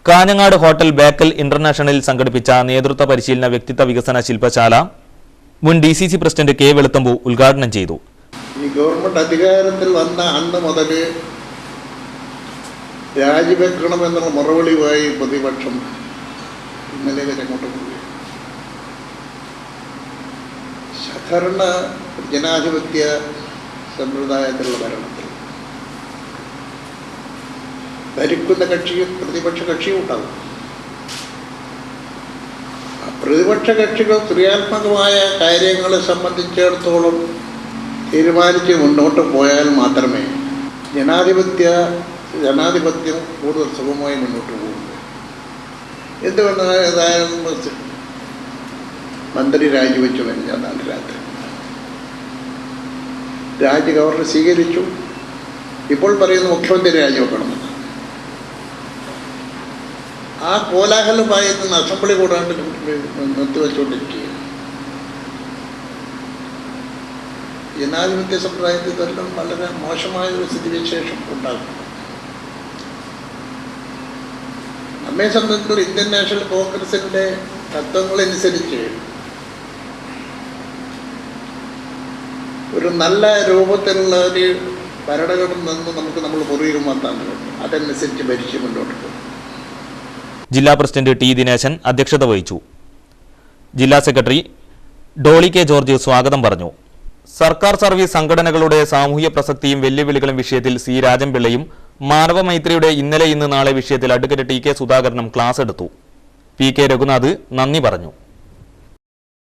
Kanhangad hotel Bekal ഇന്റർനാഷണലിൽ സംഘടിപ്പിച്ച നേതൃത്വ പരിശീലന വ്യക്തിത്വ വികസന ശില്പശാല മുൻ DCC പ്രസിഡന്റ് കെ വെളുത്തമ്പു ഉദ്ഘാടനം ചെയ്തു. ഈ ഗവൺമെന്റ് അധികാരത്തിൽ വന്ന അന്ന് മുതൽ രാജിവെക്കണമെന്നുള്ള മറുപടിയുമായി പ്രതിപക്ഷം ഇന്നലെ വരെ അങ്ങോട്ട് പോയി. സാധാരണ ജനാധിപത്യ സമ്പ്രദായത്തിലുള്ള ഭരണത്തിൽ ഭരിക്കുന്ന കക്ഷിയും പ്രതിപക്ഷ കക്ഷിയും ഉണ്ടാകും. പ്രതിപക്ഷ കക്ഷികൾ ക്രിയാത്മകമായ കാര്യങ്ങളെ സംബന്ധിച്ചിടത്തോളം തീരുമാനിച്ച് മുന്നോട്ട് പോയാൽ മാത്രമേ ജനാധിപത്യം കൂടുതൽ സുഗമമായി മുന്നോട്ട് പോകുന്നു. എന്തുകൊണ്ടായാലും മന്ത്രി രാജിവെച്ചു കഴിഞ്ഞാൽ രാത്രി ഗവർണർ സ്വീകരിച്ചു. ഇപ്പോൾ പറയുന്ന മുഖ്യമന്ത്രി രാജിവെക്കണമെന്ന്. ആ കോലാഹലമായി നിന്ന് അസംബ്ലി കൂടാണ്ട് നിർത്തിവെച്ചുകൊണ്ടിരിക്കുകയാണ്. ജനാധിപത്യ സമ്പ്രദായത്തിൽ തന്നെ വളരെ മോശമായ ഒരു സ്ഥിതിവിശേഷം ഉണ്ടാകും. നമ്മെ സംബന്ധിച്ചുള്ള ഇന്ത്യൻ നാഷണൽ കോൺഗ്രസിന്റെ തത്വങ്ങളനുസരിച്ച് ഒരു നല്ല രൂപത്തിലുള്ള ഒരു ഭരണഘടന നിന്ന് നമ്മൾ പുറകിലുമാറ്റാൻ അതനുസരിച്ച് ഭരിച്ച് മുന്നോട്ട് പോകും. ജില്ലാ പ്രസിഡന്റ് ടി ദിനേശൻ അധ്യക്ഷത വഹിച്ചു. ജില്ലാ സെക്രട്ടറി ഡോളി കെ ജോർജ് സ്വാഗതം പറഞ്ഞു. സർക്കാർ സർവീസ് സംഘടനകളുടെ സാമൂഹ്യ പ്രസക്തിയും വെല്ലുവിളികളും വിഷയത്തിൽ സി രാജൻപിള്ളയും മാനവമൈത്രിയുടെ ഇന്നലെ ഇന്ന് നാളെ വിഷയത്തിൽ അഡ്വക്കേറ്റ് ടി കെ സുധാകരനും ക്ലാസ് എടുത്തു. പി കെ രഘുനാഥ് നന്ദി പറഞ്ഞു.